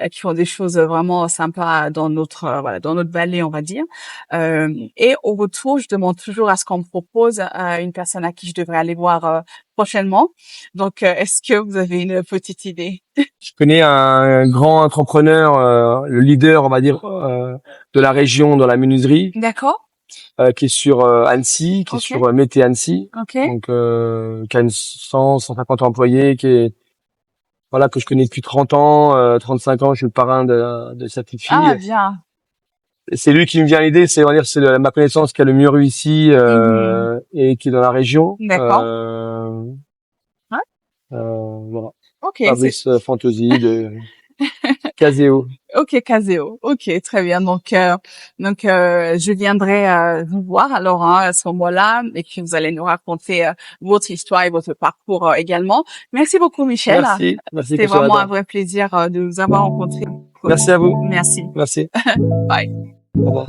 qui font des choses vraiment sympas dans notre dans notre vallée, on va dire. Et au retour, je demande toujours à ce qu'on me propose une personne à qui je devrais aller voir prochainement. Donc, est-ce que vous avez une petite idée? Je connais un grand entrepreneur, le leader, on va dire, de la région dans la menuiserie, D'accord. qui est sur Annecy, qui est Ok. sur Mété Annecy, Ok. donc qui a 150 employés, qui est voilà que je connais depuis 30 ans, 35 ans. Je suis le parrain de sa petite fille. Ah, bien. C'est lui qui me vient à l'idée. C'est on va dire c'est ma connaissance qui a le mieux réussi Mhm. et qui est dans la région. D'accord. Ouais. Voilà. Ok. Fabrice Fantasy de Caseo. Ok, Caseo. Ok, très bien. Donc, je viendrai vous voir alors à ce moment-là et que vous allez nous raconter votre histoire et votre parcours également. Merci beaucoup, Michel. Merci C'était vraiment un Consolata. vrai plaisir de vous avoir rencontré. Merci à vous. Merci. Merci. Bye. Au revoir.